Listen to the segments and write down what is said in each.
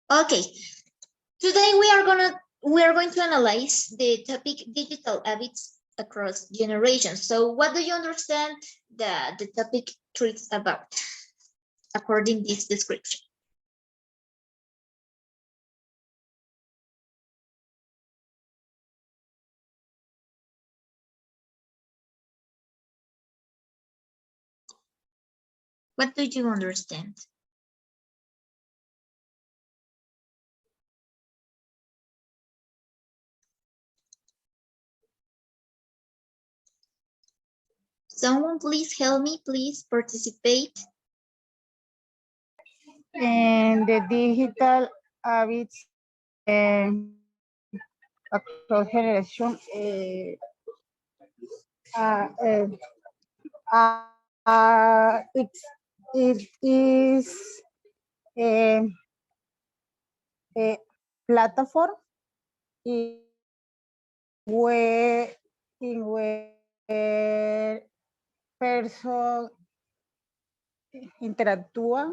Okay, today we are going to analyze the topic digital habits across generations. So what do you understand that the topic treats about according this description? What do you understand? Someone please help me, please participate. And the digital habits across generation uh, uh, it is a, a platform in where person interactúan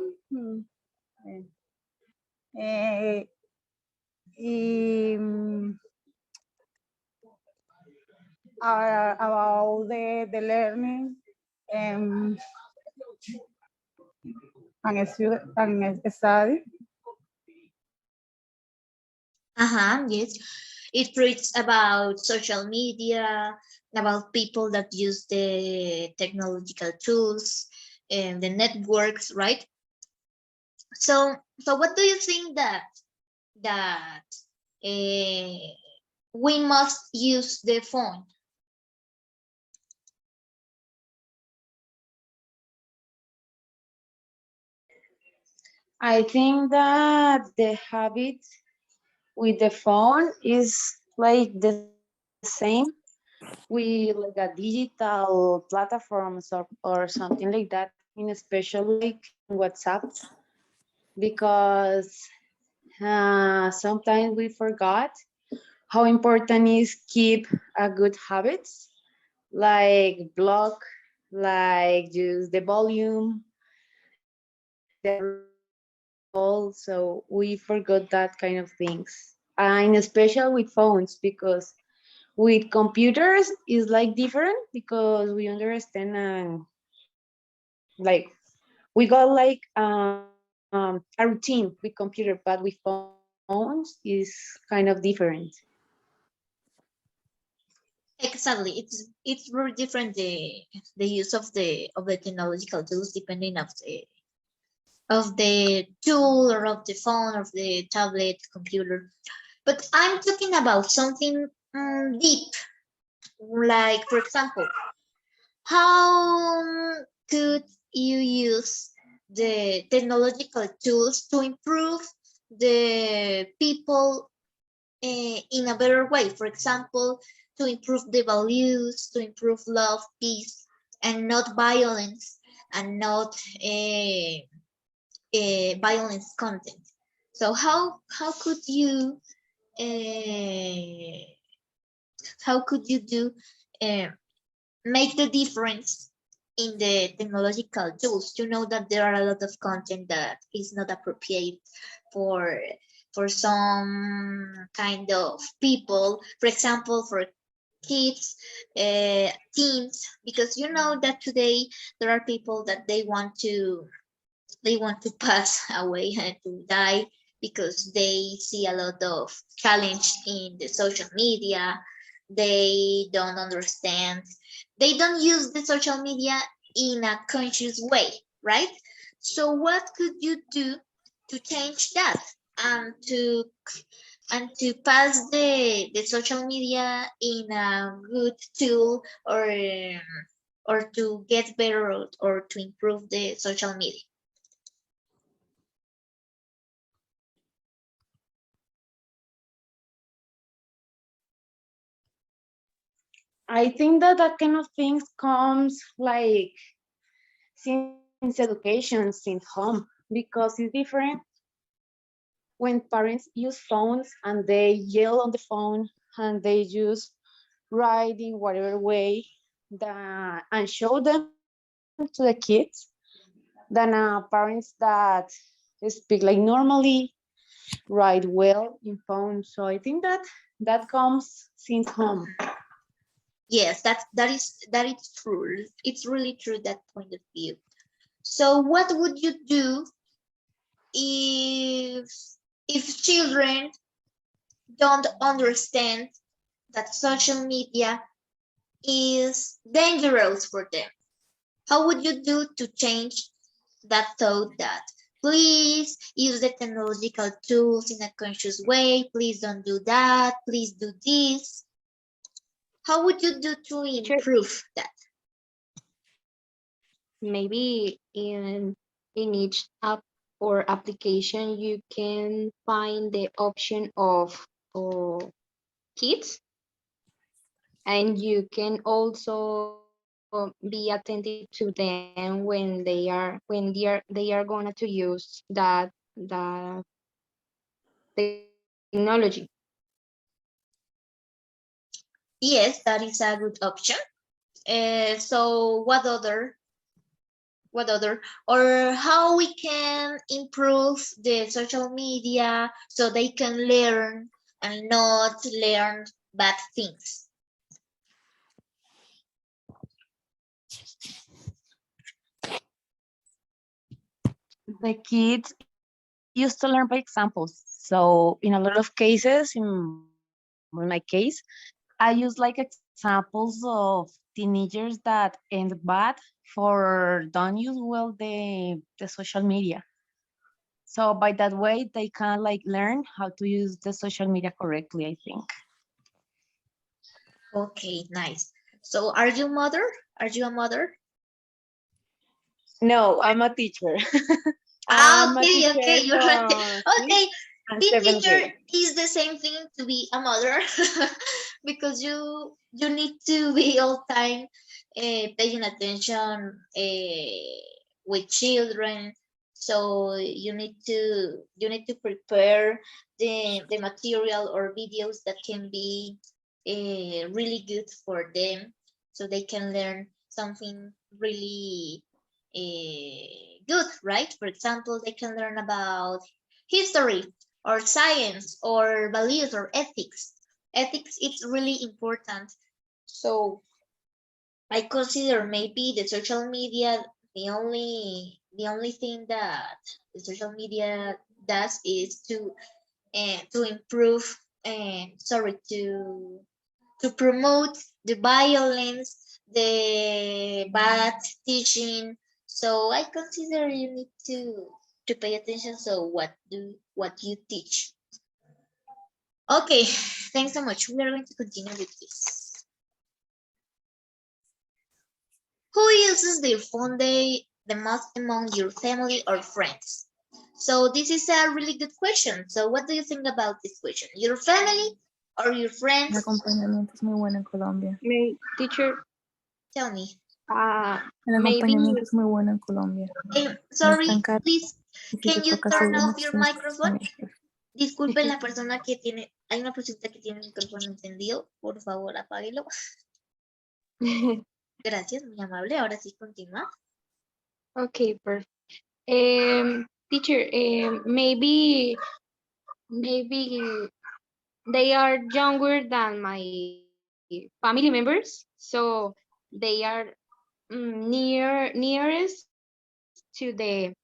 eh, eh, y about the learning um, and study. Yes. It reads about social media, about people that use the technological tools and the networks, right? So what do you think that uh, we must use the phone? I think that the habit with the phone is like the same. We like a digital platforms or something like that, in especially like WhatsApp, because sometimes we forgot how important is keep a good habits, like block, like use the volume, the all. So we forgot that kind of things, and especially with phones, because with computers is like different, because we understand and like we got like a routine with computer, but with phones is kind of different. Exactly. It's very different the use of the technological tools depending of the tool or of the phone of the tablet computer. But I'm talking about something deep, like for example, how could you use the technological tools to improve the people in a better way? For example, to improve the values, to improve love, peace, and not violence, and not violence content. So uh, how could you do uh, make the difference in the technological tools? You know that there are a lot of content that is not appropriate for for some kind of people. For example, for kids, teens, because you know that today there are people that they want to pass away and to die because they see a lot of challenge in the social media. They don't understand, they don't use the social media in a conscious way, right? So what could you do to change that, and to pass the social media in a good tool, or to get better, or to improve the social media? I think that that kind of things comes like since education, since home, because it's different when parents use phones and they yell on the phone and they just write in whatever way that and show them to the kids, than parents that speak like normally write well in phone. So I think that that comes since home. Yes, that is true. It's really true, that point of view. So what would you do if children don't understand that social media is dangerous for them? How would you do to change that thought that please use the technological tools in a conscious way, please don't do that, please do this? How would you do to improve that? Maybe in each app or application you can find the option of kids, and you can also be attentive to them when they are going to use that technology. Yes, that is a good option. So what other, or how we can improve the social media so they can learn and not learn bad things? The kids used to learn by examples. So in a lot of cases, in my case, I use like examples of teenagers that end bad for don't use well the social media. So by that way, they can like learn how to use the social media correctly, I think. Okay, nice. So are you mother? Are you a mother? No, I'm a teacher. Ah, I'm a okay, okay, teacher you're right. for fifth Okay, and being seventh teacher grade. is the same thing to be a mother because you need to be all time paying attention with children. So you need to prepare the material or videos that can be really good for them, so they can learn something really good, right? For example, they can learn about history or science or values or ethics. Ethics, it's really important. So I consider maybe the social media, the only thing that the social media does is to improve and sorry to promote the violence, the bad teaching. So I consider you need to pay attention. So what you teach. Okay, thanks so much. We are going to continue with this. Who uses their phone day the most among your family or friends? So this is a really good question. So what do you think about this question? Your family or your El friends? acompañamiento es muy bueno en Colombia. Teacher, Tell me. El maybe acompañamiento es muy bueno en Colombia. No es Sorry, tan caro. please, Y si can te you toca turn hacer off uno, your tienes que microphone? acompañarte. Disculpen la persona que tiene, hay una persona que tiene el micrófono encendido, por favor apáguelo. Gracias, muy amable. Ahora sí continúa. okay, perfect. Teacher, maybe they are younger than my family members, so they are nearest to the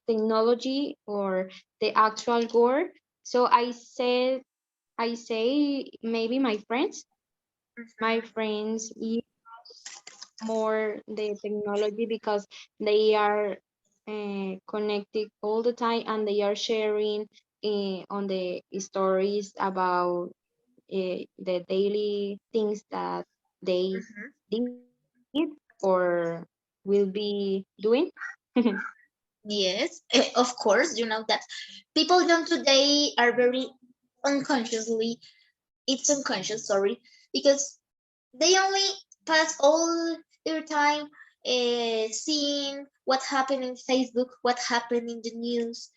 technology or the actual world. So I say maybe my friends use more the technology because they are connected all the time, and they are sharing on the stories about the daily things that they did or will be doing. Yes, of course, you know that people young today are very unconsciously, it's unconscious, sorry, because they only pass all their time seeing what happened in Facebook, what happened in the news,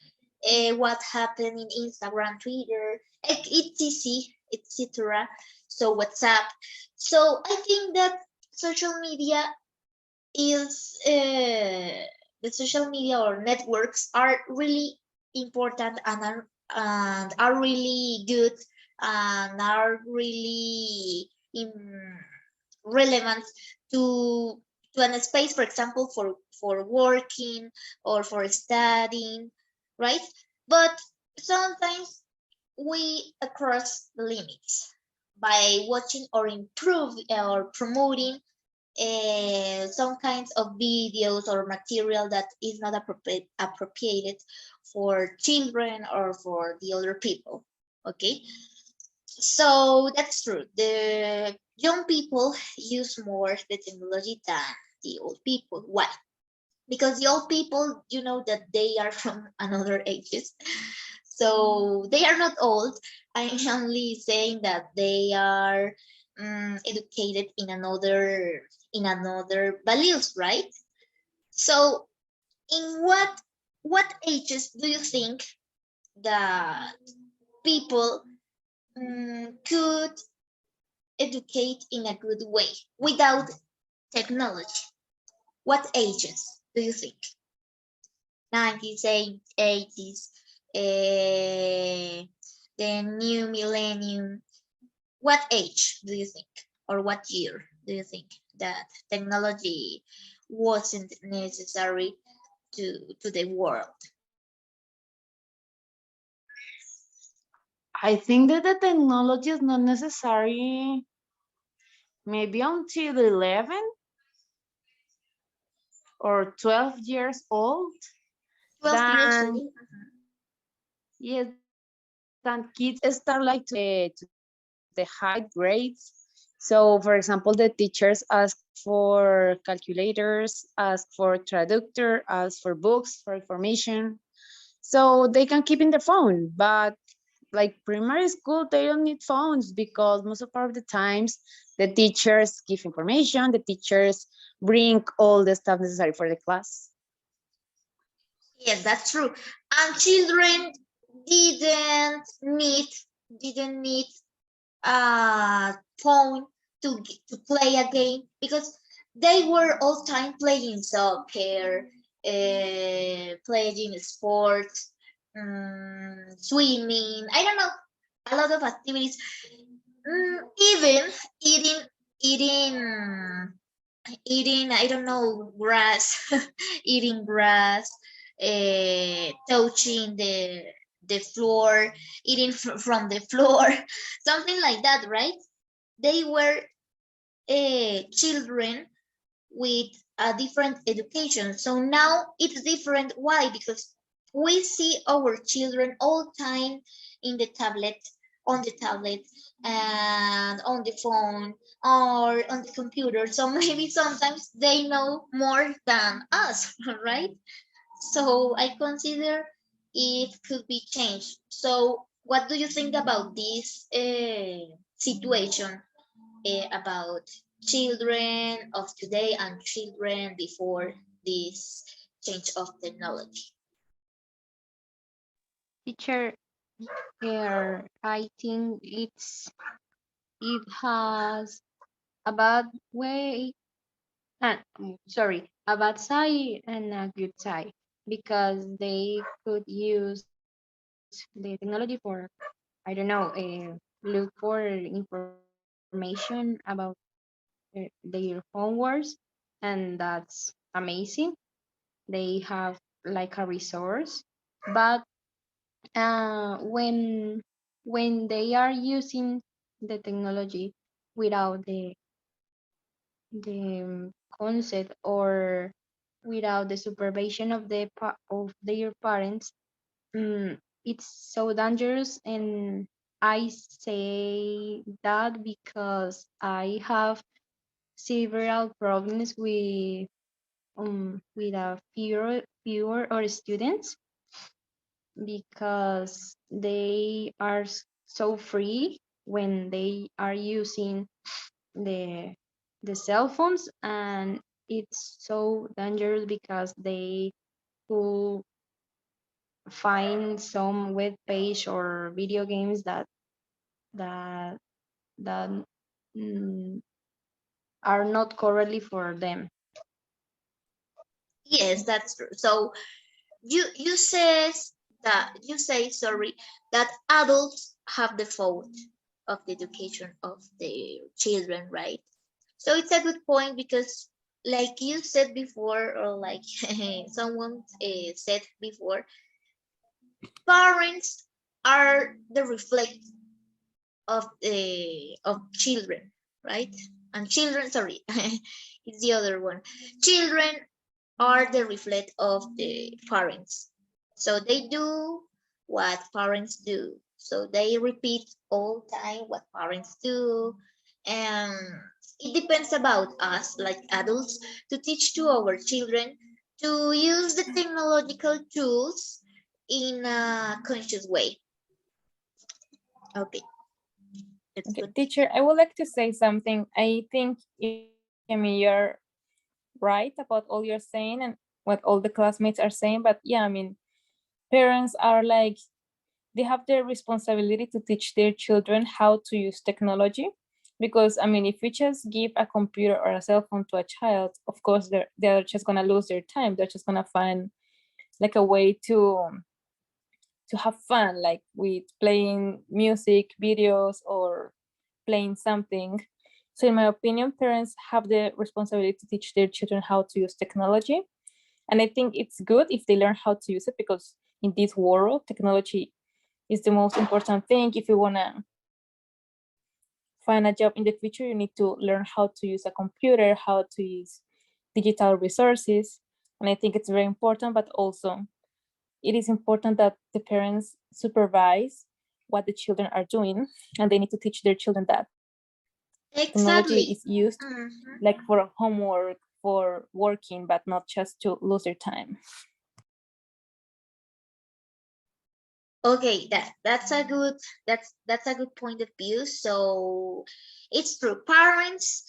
what happened in Instagram, Twitter, etc., etc. So WhatsApp. So I think that social media is the social media or networks are really important and are really good and are really relevant to a space, for example, for working or for studying, right? But sometimes we cross the limits by watching or improve or promoting some kinds of videos or material that is not appropriated for children or for the other people. Okay, so that's true. The young people use more the technology than the old people. Why? Because the old people, you know that they are from another ages, so they are not old. I'm only saying that they are educated in another values, right? So in what ages do you think that people could educate in a good way without technology? What ages do you think? 90s, 80s, the new millennium. What age do you think, or what year do you think that technology wasn't necessary to the world? I think that the technology is not necessary maybe until 11 or 12 years old. 12 years Then, old. yes, then kids start like to the high grades. So, for example, the teachers ask for calculators, ask for traductor, ask for books, for information. So they can keep in their phone, but like primary school, they don't need phones because most of the times the teachers give information, the teachers bring all the stuff necessary for the class. Yes, that's true. And children didn't need didn't need a phone to play a game because they were all time playing soccer, playing sports, swimming. I don't know, a lot of activities. Even eating, eating, eating. I don't know, grass, eating grass, touching the floor, eating from the floor, something like that, right? They were children with a different education. So now it's different. Why? Because we see our children all time in the tablet, on the tablet, and on the phone or on the computer. So maybe sometimes they know more than us, right? So I consider it could be changed. So what do you think about this situation, about children of today and children before this change of technology? Teacher, here, I think it has a bad way, sorry, a bad side and a good side because they could use the technology for, I don't know, look for information about their homeworks, and that's amazing. They have like a resource, but when they are using the technology without the concept or without the supervision of of their parents, it's so dangerous. And I say that because I have several problems with a fewer or students because they are so free when they are using the the cell phones, and it's so dangerous because they could find some web page or video games that that mm, are not correctly for them. Yes, that's true. So you says that you say, sorry, that adults have the fault of the education of their children, right? So it's a good point because, like you said before, or like someone said before, parents are the reflect of children, right? And children, sorry, it's the other one. Children are the reflect of the parents. So they do what parents do. So they repeat all time what parents do. And it depends about us, like adults, to teach to our children to use the technological tools in a conscious way. Okay, let's Okay, continue. teacher, I would like to say something. I think, I mean, you're right about all you're saying and what all the classmates are saying, but yeah, I mean, parents are like, they have the responsibility to teach their children how to use technology. Because I mean, if we just give a computer or a cell phone to a child, of course they're just gonna lose their time. They're just gonna find like a way to have fun, like with playing music, videos, or playing something. So in my opinion, parents have the responsibility to teach their children how to use technology. And I think it's good if they learn how to use it, because in this world, technology is the most important thing. If you wanna find a job in the future, you need to learn how to use a computer, how to use digital resources. And I think it's very important, but also it is important that the parents supervise what the children are doing, and they need to teach their children that technology Exactly. is used Mhm. like for homework, for working, but not just to lose their time. Okay, that's a good point of view. So it's true. Parents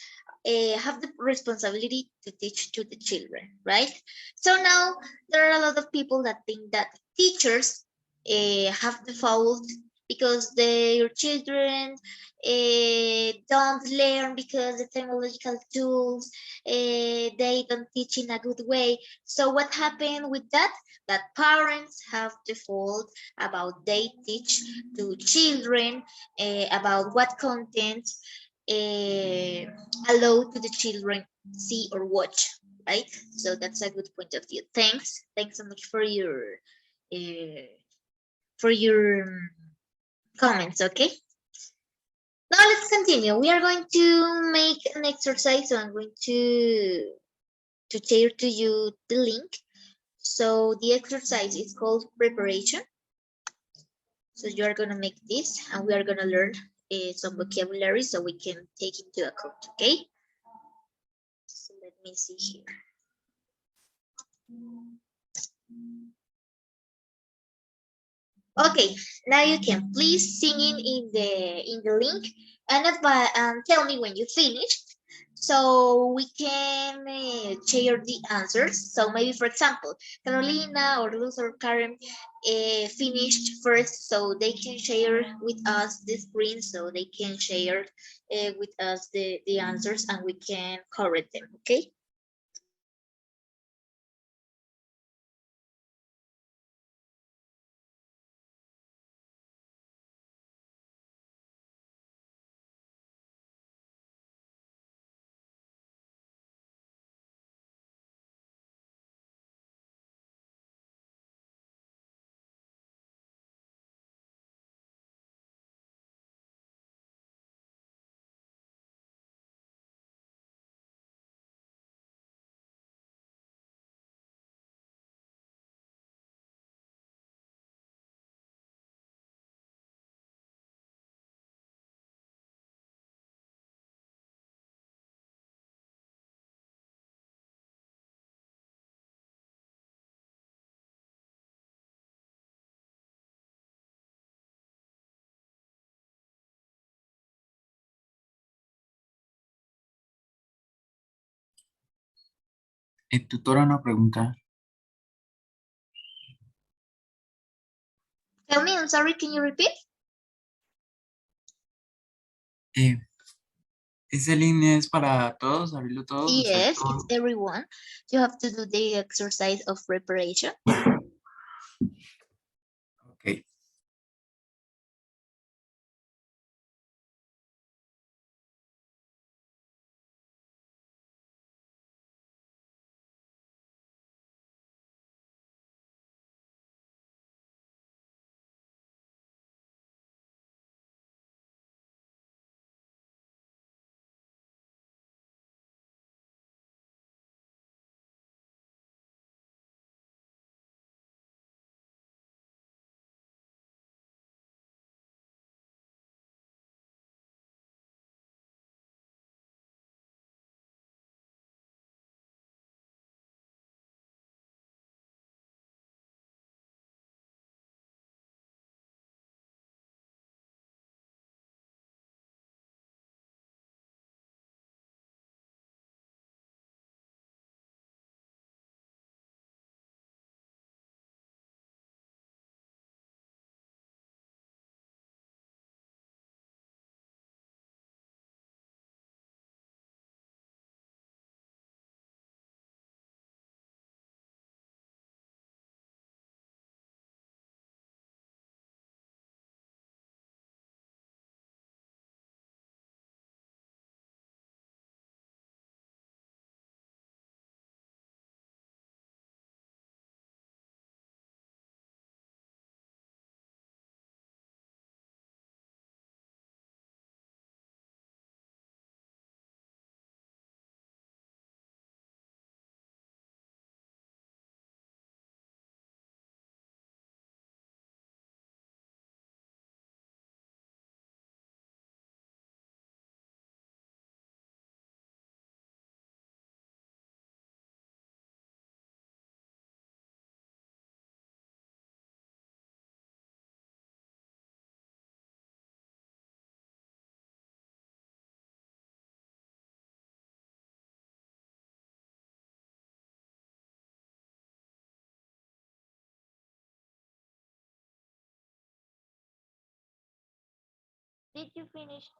have the responsibility to teach to the children, right? So now there are a lot of people that think that teachers have the fault because their children don't learn because the technological tools they don't teach in a good way. So what happened with that? That parents have the fault about they teach to children about what content uh, allow to the children see or watch, right? So that's a good point of view. Thanks so much uh, for your comments. Okay, now let's continue. We are going to make an exercise, so I'm going to share to you the link. So the exercise is called preparation. So you are going to make this and we are going to learn some vocabulary so we can take into account, okay? So let me see here. Okay, now you can please sing in the link and tell me when you finished so we can share the answers. So maybe, for example, Carolina or Luz or Karen finished first, so they can share with us the screen, so they can share with us the answers and we can correct them, okay? Tutora, una pregunta. Tell me, I'm sorry, can you repeat? Eh, ¿Ese link es para todos? ¿Abrirlo todos? ¿Usar Yes, todo? it's everyone. You have to do the exercise of preparation. Ok. Did you finish?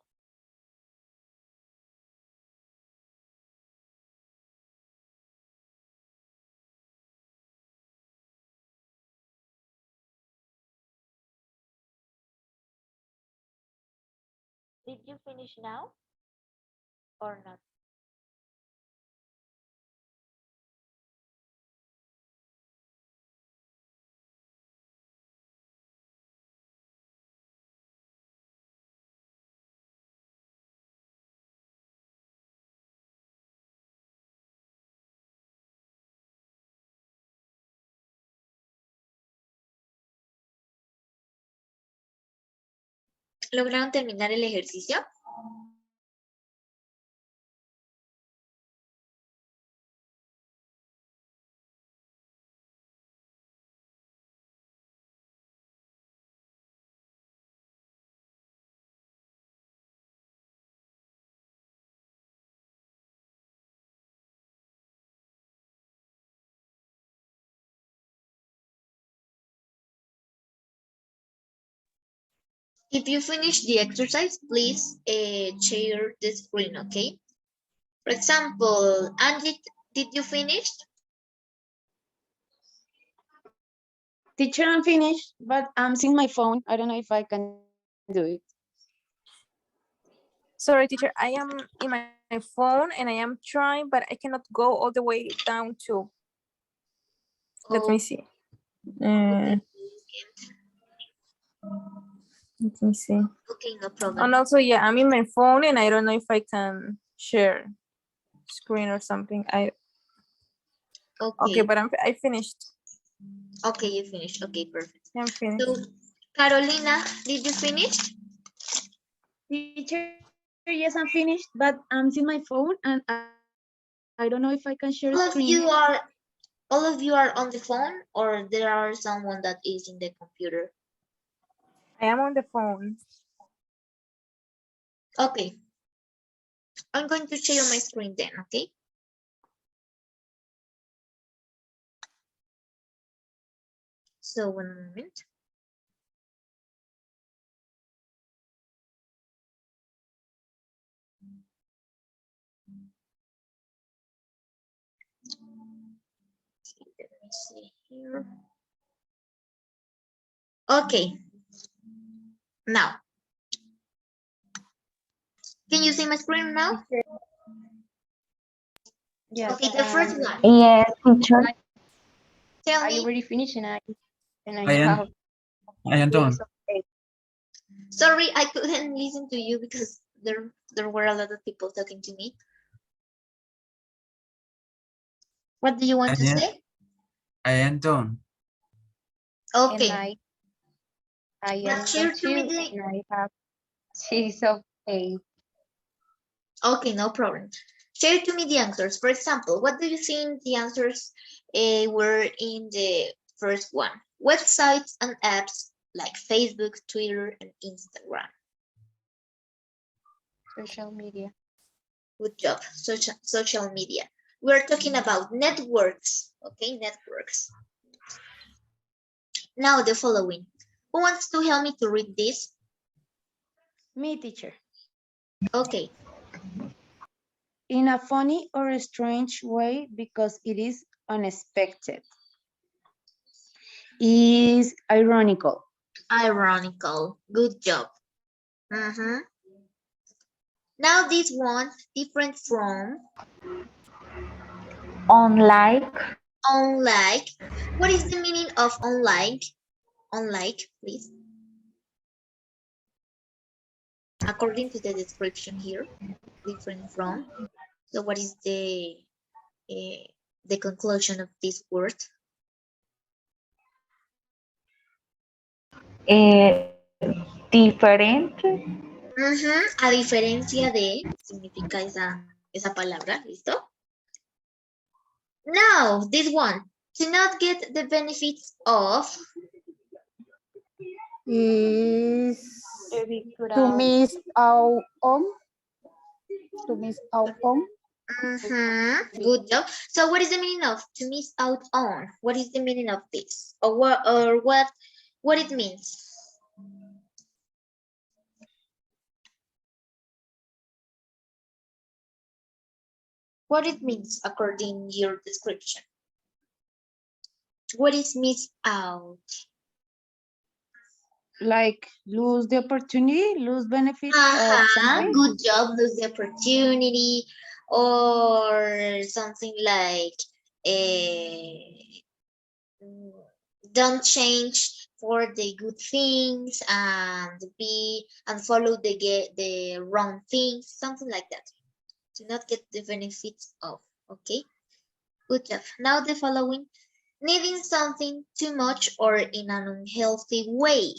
Did you finish now or not? ¿Lograron terminar el ejercicio? If you finish the exercise, please share the screen, okay? For example, Angie, did you finish? Teacher, I'm finished, but I'm seeing my phone. I don't know if I can do it. Sorry, teacher, I am in my phone and I am trying, but I cannot go all the way down to. Let me see. Okay, Let me see. okay, no problem. And also, yeah, I'm in my phone and I don't know if I can share screen or something. Okay, but I finished. Okay, you finished. Okay, perfect. I'm finished. So, Carolina, did you finish? Teacher, yes, I'm finished, but I'm seeing my phone and I don't know if I can share All of screen. you are on the phone, or there are someone that is in the computer? I am on the phone. Okay. I'm going to share my screen then, okay? So 1 moment. Let me see here. Okay. Now, can you see my screen now? Yes. Okay, the first one. Yes, teacher. Tell I me. already finished and I I am, have I am done. lots of eggs. Sorry, I couldn't listen to you because there were a lot of people talking to me. What do you want to I am- say? I am done. And Okay. I But am share done to me too, the. and I have 6 of 8. Okay, no problem. Share to me the answers. For example, what do you think the answers were in the first one? Websites and apps like Facebook, Twitter, and Instagram. Social media. Good job. Social media. We're talking about networks. Okay, networks. Now the following. Who wants to help me to read this? Me, teacher. Okay. In a funny or a strange way because it is unexpected. Is ironical. Ironical. Good job. Now this one different from Unlike, unlike. What is the meaning of unlike? Unlike, please. According to the description here, different from. So what is the conclusion of this word? diferente, A diferencia de, significa esa palabra, ¿listo? Now, this one, to not get the benefits of. Is To be cut to out. miss out on. To miss out on. Good job. So what is the meaning of to miss out on? What is the meaning of this? Or what it means? What it means according to your description? What is miss out? Like lose the opportunity, lose benefit of something. Good job, lose the opportunity, or something like don't change for the good things and follow the wrong things, something like that. To not get the benefits of. Okay, good job. Now the following, needing something too much or in an unhealthy way.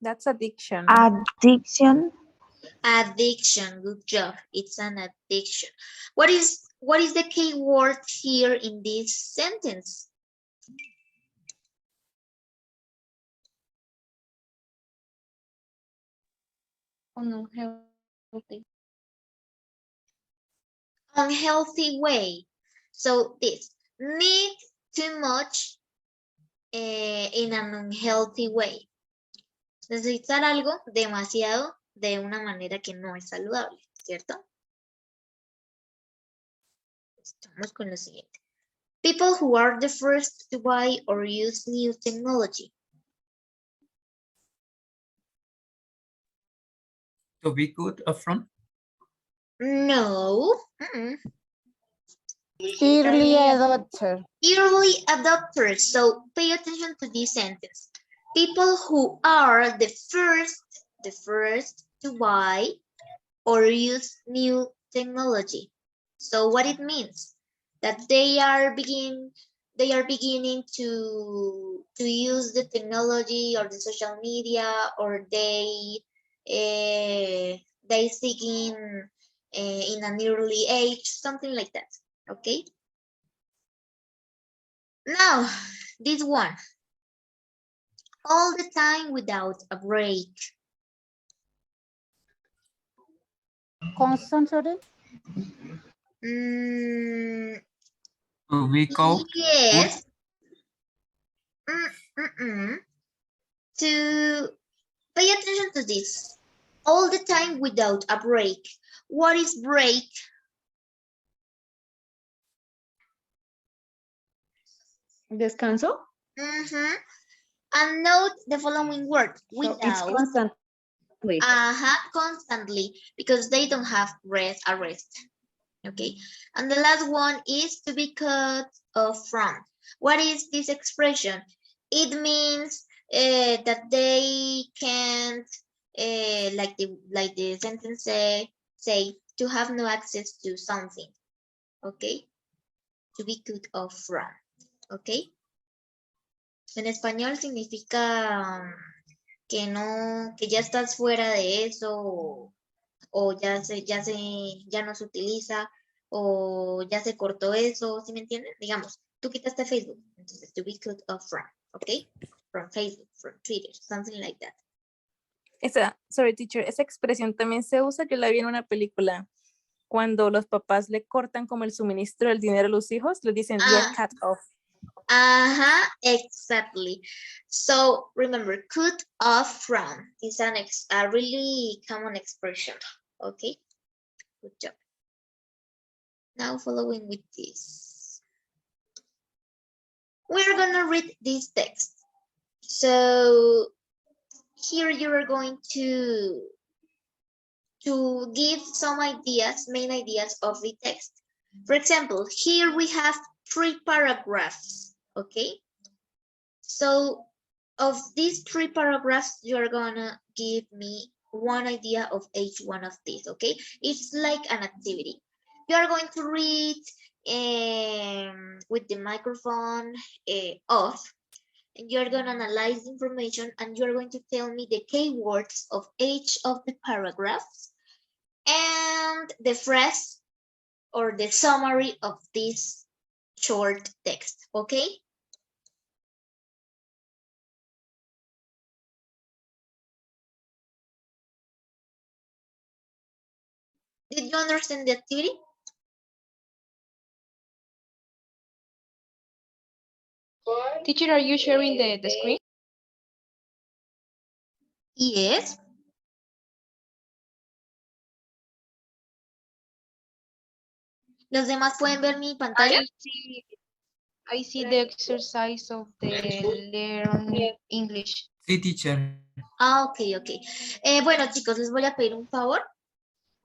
That's addiction. addiction, Addiction, good job. It's an addiction. What is the key word here in this sentence? Unhealthy. Unhealthy way. So this, need too much in an unhealthy way. Necesitar algo demasiado de una manera que no es saludable, ¿cierto? Estamos con lo siguiente. People who are the first to buy or use new technology. To be good upfront. No. Early adopter. Early adopters. So pay attention to this sentence. People who are the first to buy or use new technology. So what it means? That they are beginning to use the technology or the social media, or they seek in an early age, something like that. Okay. Now, this one. All the time without a break. Constantly. To be cold. Yes. To pay attention to this. All the time without a break. What is break? Descanso. Mhm. And note the following word So it's without. constantly. Constantly, because they don't have a rest. Okay, and the last one is to be cut off from. What is this expression? It means that they can't, like the sentence say, to have no access to something. Okay, to be cut off from. Okay, en español significa que no, que ya estás fuera de eso, o ya no se utiliza, o ya se cortó eso, ¿sí me entienden? Digamos, tú quitaste Facebook, entonces to be cut off from, ¿ok? From Facebook, from Twitter, something like that. Sorry, teacher, esa expresión también se usa, yo la vi en una película, cuando los papás le cortan como el suministro del dinero a los hijos, le dicen, you're cut off. Exactly. So remember, cut off from is a really common expression. Okay, good job. Now following with this, we're gonna read this text. So here you are going to give some ideas, main ideas of the text. For example, here we have 3 paragraphs, okay? So of these 3 paragraphs, you are gonna give me one idea of each one of these, okay? It's like an activity. You are going to read with the microphone off, and you're going to analyze the information, and you're going to tell me the keywords of each of the paragraphs and the phrase or the summary of this short text, okay? Did you understand the activity? Teacher, are you sharing the screen? Yes. ¿Los demás pueden ver mi pantalla? I see the exercise of the learn English. Sí, teacher. Ok. Bueno, chicos, les voy a pedir un favor.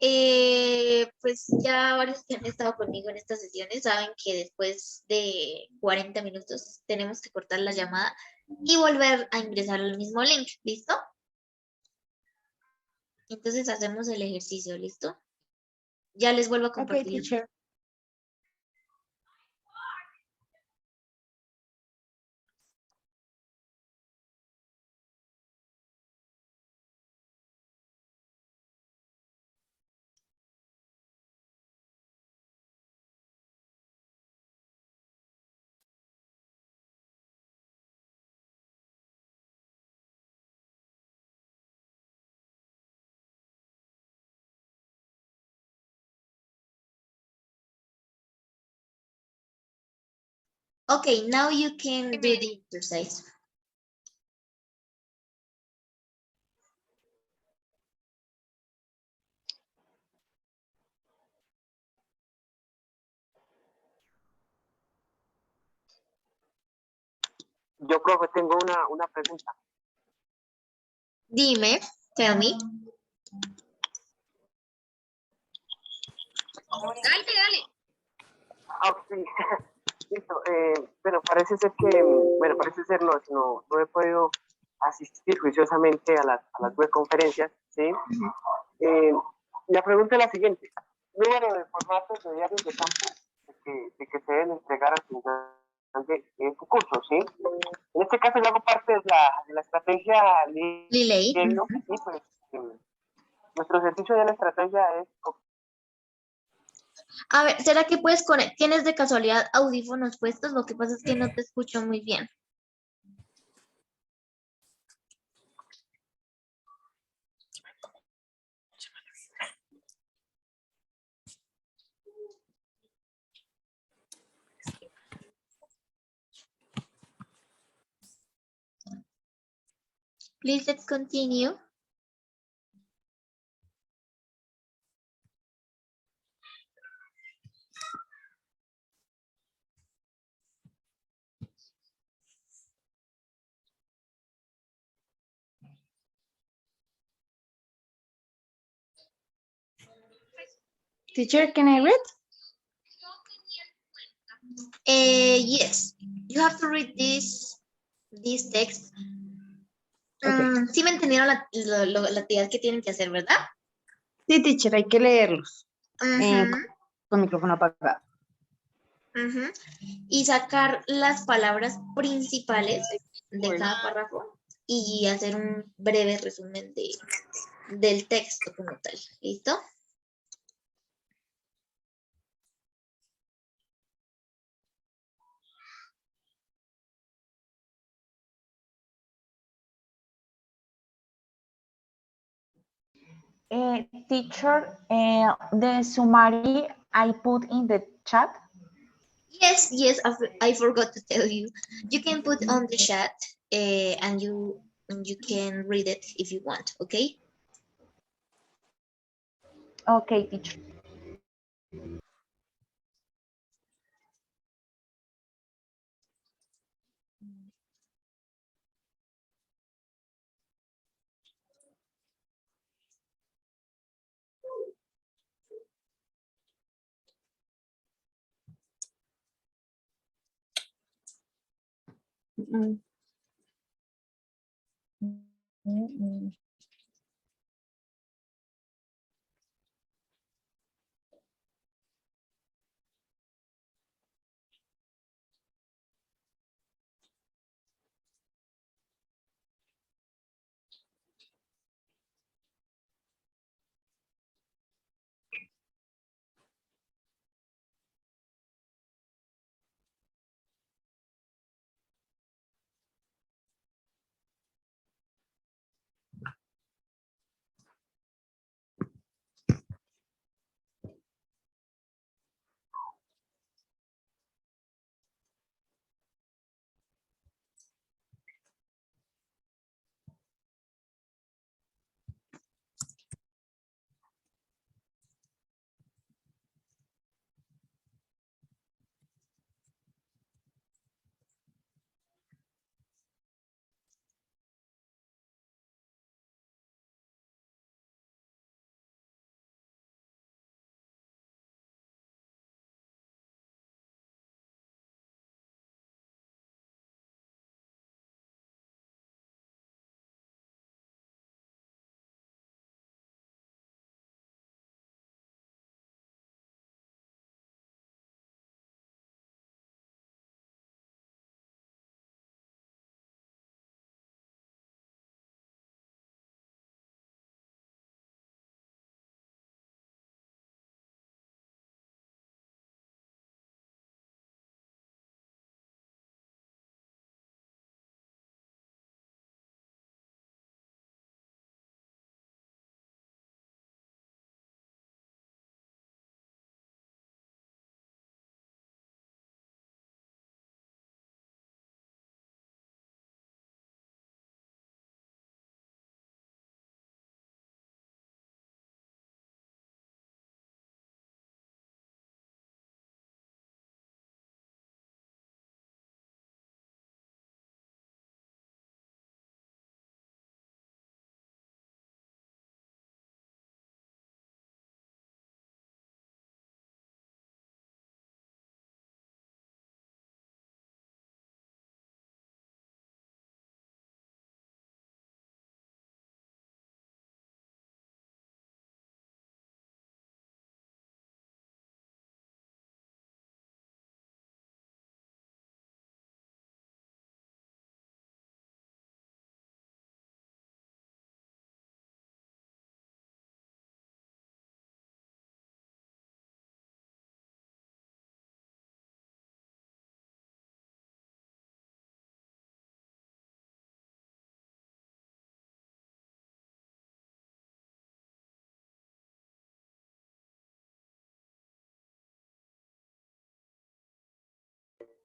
Pues ya varios que han estado conmigo en estas sesiones saben que después de 40 minutos tenemos que cortar la llamada y volver a ingresar al mismo link, ¿listo? Entonces hacemos el ejercicio, ¿listo? Ya les vuelvo a Okay, compartir. teacher. Okay, now you can do the exercise. Yo, profe, tengo una pregunta. Dime, tell me. Dale. Sí. Listo. Bueno, parece ser no he podido asistir juiciosamente a las web conferencias, ¿sí? La pregunta es la siguiente. Número de formatos de diarios de campo de que se deben entregar al final de su curso, ¿sí? En este caso yo hago parte de la estrategia Lilei. y pues nuestro ejercicio de la estrategia es... A ver, ¿será que puedes conectar? ¿Tienes de casualidad audífonos puestos? Lo que pasa es que no te escucho muy bien. Please, let's continue. Teacher, can I read? Yes, you have to read this text. Ok. Sí me entendieron la actividad que tienen que hacer, ¿verdad? Sí, teacher, hay que leerlos Ujú, con micrófono apagado. ujú. Y sacar las palabras principales de cada párrafo y hacer un breve resumen del texto como tal. ¿Listo? Teacher, the summary I put in the chat. Yes, I forgot to tell you. You can put on the chat and you can read it if you want, okay? Okay, teacher. Mm. Mm.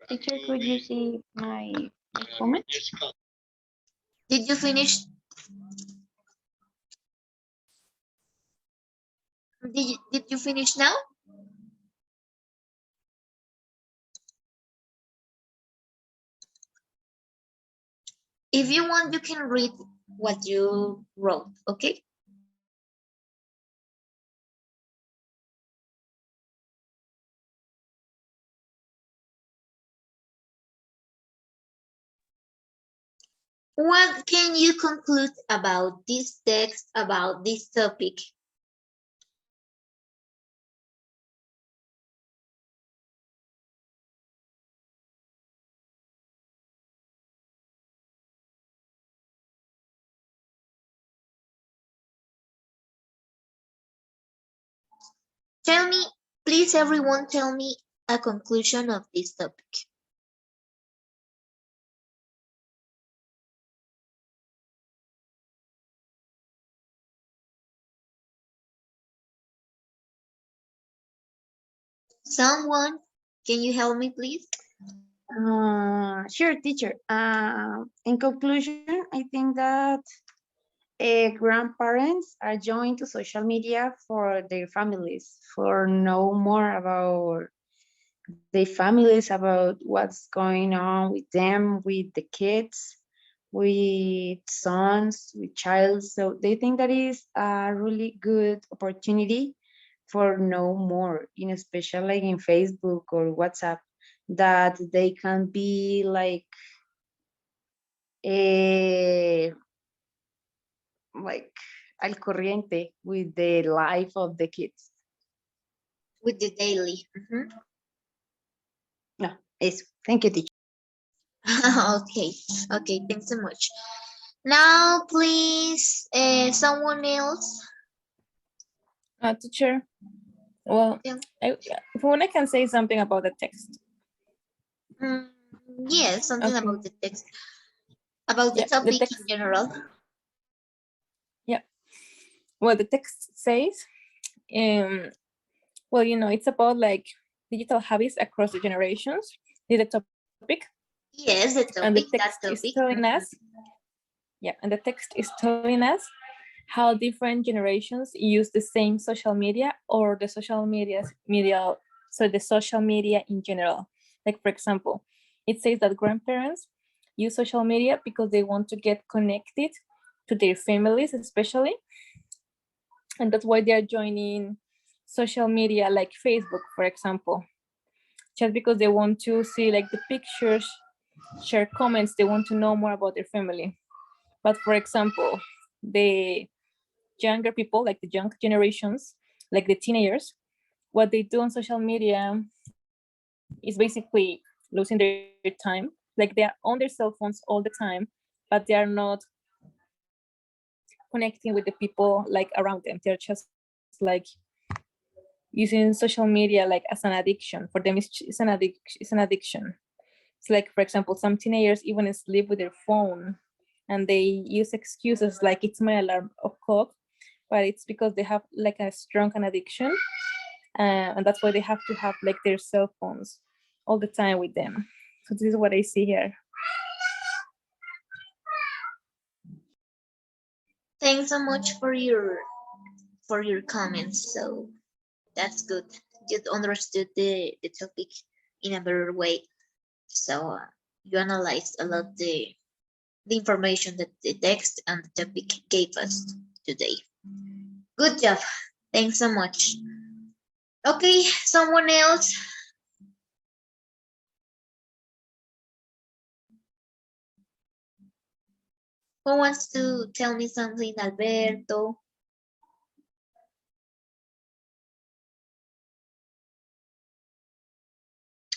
Teacher, could you see my comment? Did you finish? Did you finish now? If you want, you can read what you wrote, okay? What can you conclude about this text, about this topic? Tell me, please everyone tell me a conclusion of this topic. Someone, can you help me please? Sure, teacher. In conclusion, I think that grandparents are joined to social media for their families, for know more about their families, about what's going on with them, with the kids, with sons, with child. So they think that is a really good opportunity for know more, in especially like in Facebook or WhatsApp, that they can be like al corriente with the life of the kids. With the daily. No, eso. Thank you, teacher. Okay, okay, thanks so much. Now, please, someone else. Teacher, well, Yeah. when I can say something about the text. Yes, something Okay. about the text, about the Yeah, the topic text. in general. Yeah. Well, the text says, well, it's about like digital habits across the generations. Is the topic. Yes, the And the topic, that text is topic. telling us, yeah, and the text is telling us how different generations use the same social media or the social media, the social media in general. Like, for example, it says that grandparents use social media because they want to get connected to their families, especially. And that's why they're joining social media like Facebook, for example, just because they want to see like the pictures, share comments, they want to know more about their family. But for example, the younger people, like the young generations, like the teenagers, what they do on social media is basically losing their time. Like they are on their cell phones all the time, but they are not connecting with the people like around them. They're just like using social media like as an addiction. For them, it's an addiction. It's like, for example, some teenagers even sleep with their phone and they use excuses like it's my alarm clock, but it's because they have like a strong addiction. And that's why they have to have like their cell phones all the time with them. So this is what I see here. Thanks so much for your comments. So that's good. You understood the topic in a better way. So you analyzed a lot the information that the text and the topic gave us today. Good job. Thanks so much. Okay, someone else. Who wants to tell me something? Alberto.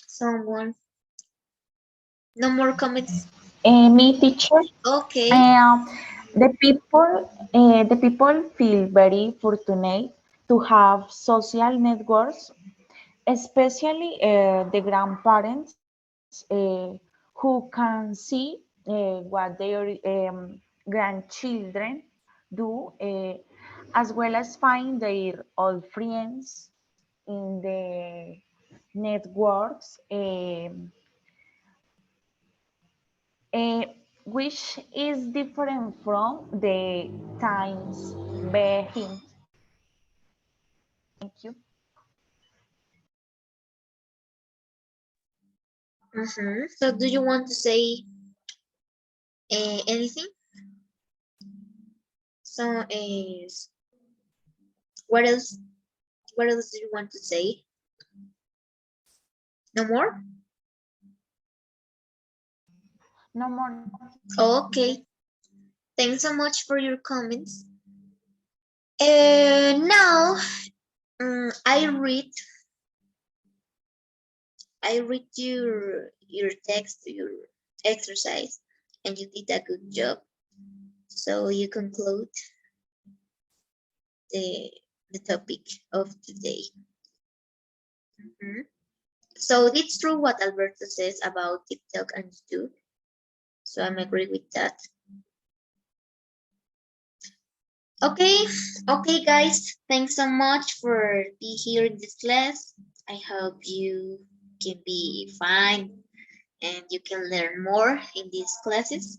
Someone. No more comments. Me, teacher. Okay. The people feel very fortunate to have social networks, especially the grandparents who can see what their grandchildren do, as well as find their old friends in the networks. Uh, which is different from the times behind. Thank you. So do you want to say anything? So is what else? What else do you want to say? No more? No more. Okay. Thanks so much for your comments. Now, I read your text, your exercise, and you did a good job. So you conclude the topic of today. So it's true what Alberto says about TikTok and YouTube. So I'm agree with that. Okay, guys. Thanks so much for being here in this class. I hope you can be fine and you can learn more in these classes.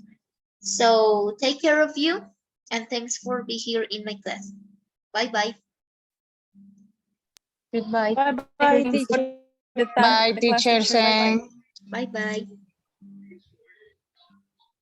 So take care of you, and thanks for being here in my class. Bye-bye. Goodbye. Bye bye. Bye, Thanks for teacher. the time. Bye, for the class, teacher teacher. Bye bye. Sen. Bye-bye.